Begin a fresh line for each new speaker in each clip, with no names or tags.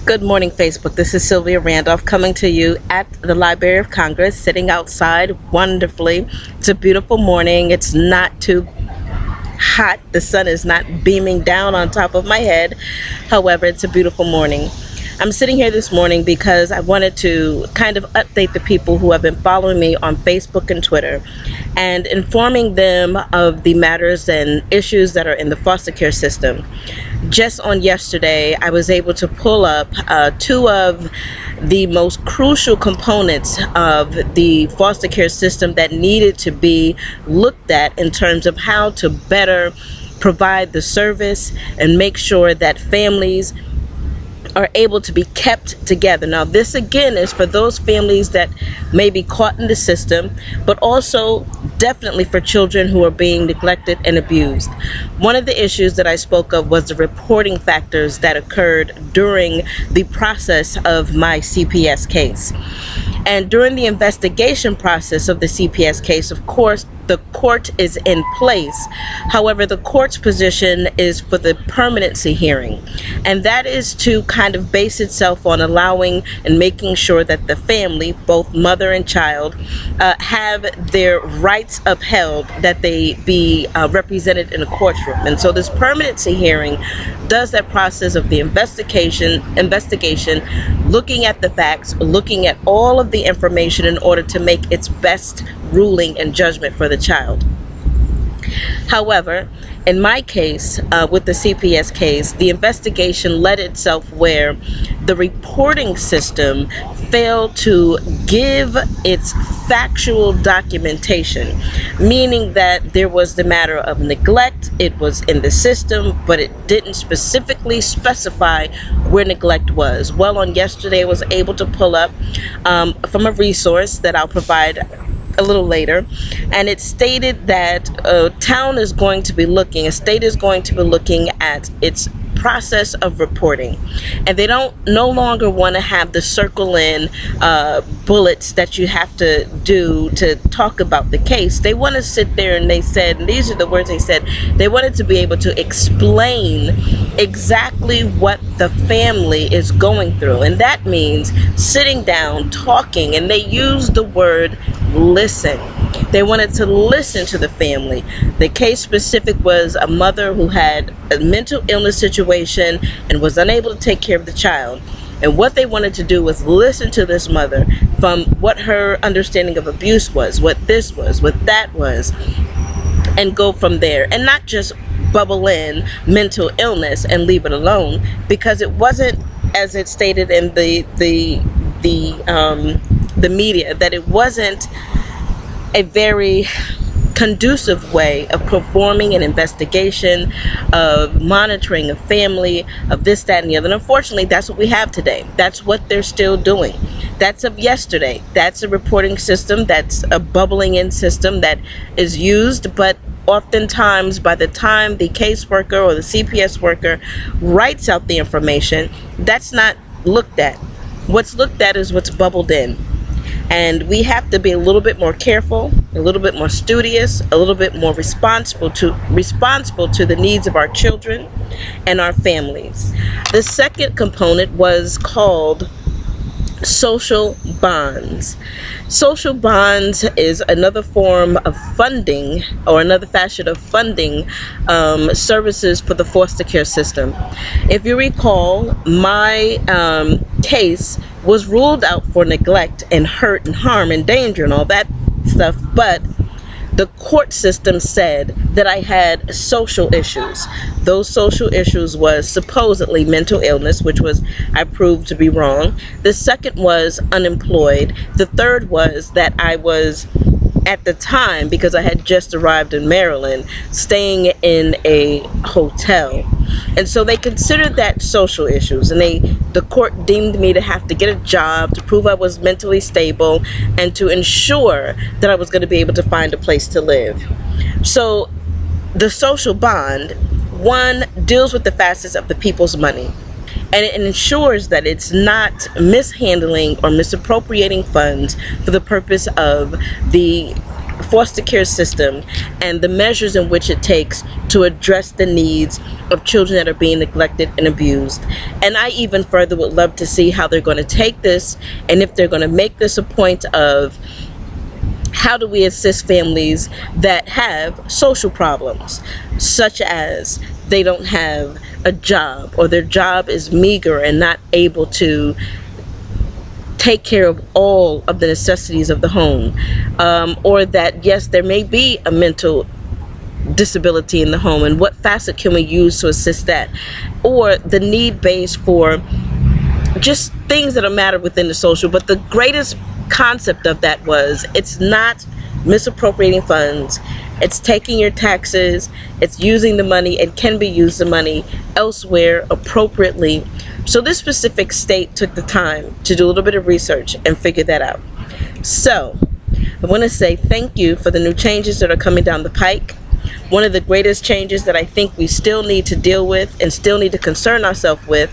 Good morning, Facebook. This is Sylvia Randolph coming to you at the Library of Congress, sitting outside wonderfully. It's a beautiful morning. It's not too hot. The sun is not beaming down on top of my head. However, it's a beautiful morning. I'm sitting here this morning because I wanted to kind of update the people who have been following me on Facebook and Twitter and informing them of the matters and issues that are in the foster care system. Just on yesterday, I was able to pull up two of the most crucial components of the foster care system that needed to be looked at in terms of how to better provide the service and make sure that families are able to be kept together. Now, this again is for those families that may be caught in the system, but also definitely for children who are being neglected and abused. One of the issues that I spoke of was the reporting factors that occurred during the process of my CPS case. And during the investigation process of the CPS case, of course, the court is in place. However, the court's position is for the permanency hearing. And that is to kind of base itself on allowing and making sure that the family, both mother and child, have their rights upheld, that they be represented in a courtroom. And so this permanency hearing does that process of the investigation, looking at the facts, looking at all of the information in order to make its best ruling and judgment for the child. However, in my case, with the CPS case, the investigation led itself where the reporting system failed to give its factual documentation, meaning that there was the matter of neglect. It was in the system, but it didn't specifically specify where neglect was. Well, on yesterday, I was able to pull up from a resource that I'll provide a little later, and it stated that a state is going to be looking at its process of reporting, and they no longer want to have the circle in bullets that you have to do to talk about the case. They want to sit there, and they said, and these are the words they said, they wanted to be able to explain exactly what the family is going through, and that means sitting down, talking, and they used the word listen. They wanted to listen to the family. The case specific was a mother who had a mental illness situation and was unable to take care of the child. And what they wanted to do was listen to this mother from what her understanding of abuse was, what this was, what that was, and go from there, and not just bubble in mental illness and leave it alone, because it wasn't, as it stated in the media, that it wasn't a very conducive way of performing an investigation, of monitoring a family, of this, that, and the other. And unfortunately, that's what we have today. That's what they're still doing. That's of yesterday. That's a reporting system. That's a bubbling in system that is used, but oftentimes by the time the caseworker or the CPS worker writes out the information, that's not looked at. What's looked at is what's bubbled in. And we have to be a little bit more careful, a little bit more studious, a little bit more responsible to the needs of our children and our families. The second component was called social bonds. Social bonds is another form of funding, or another facet of funding services for the foster care system. If you recall, my case was ruled out for neglect and hurt and harm and danger and all that stuff, but the court system said that I had social issues. Those social issues was supposedly mental illness, which was I proved to be wrong. The second was unemployed. The third was that I was, at the time, because I had just arrived in Maryland, staying in a hotel. And so they considered that social issues, and the court deemed me to have to get a job to prove I was mentally stable and to ensure that I was going to be able to find a place to live. So the social bond, one, deals with the facets of the people's money, and it ensures that it's not mishandling or misappropriating funds for the purpose of the foster care system and the measures in which it takes to address the needs of children that are being neglected and abused. And I even further would love to see how they're going to take this, and if they're going to make this a point of how do we assist families that have social problems, such as they don't have a job, or their job is meager and not able to take care of all of the necessities of the home, or that yes, there may be a mental disability in the home, and what facet can we use to assist that, or the need base for just things that are matter within the social. But the greatest concept of that was, it's not misappropriating funds, it's taking your taxes, it's using the money, and can be used the money elsewhere appropriately. So this specific state took the time to do a little bit of research and figure that out. So I want to say thank you for the new changes that are coming down the pike. One of the greatest changes that I think we still need to deal with and still need to concern ourselves with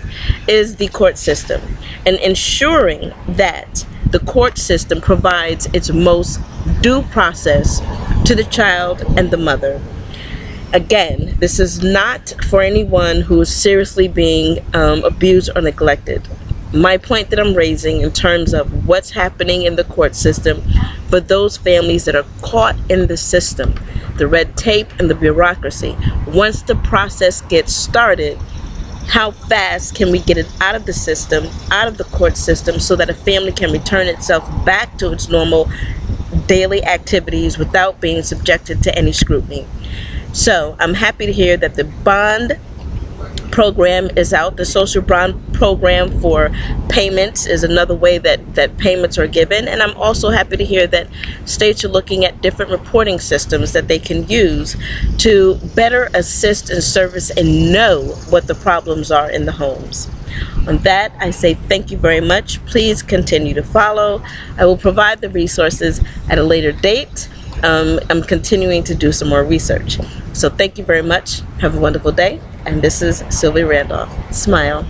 is the court system, and ensuring that the court system provides its most due process to the child and the mother. Again, this is not for anyone who is seriously being abused or neglected. My point that I'm raising in terms of what's happening in the court system for those families that are caught in the system, the red tape and the bureaucracy. Once the process gets started, how fast can we get it out of the system, out of the court system, so that a family can return itself back to its normal daily activities without being subjected to any scrutiny. So I'm happy to hear that the bond program is out. The social bond program for payments is another way that payments are given. And I'm also happy to hear that states are looking at different reporting systems that they can use to better assist and service and know what the problems are in the homes. On that, I say thank you very much. Please continue to follow. I will provide the resources at a later date. I'm continuing to do some more research. So thank you very much. Have a wonderful day. And this is Sylvia Randolph. Smile.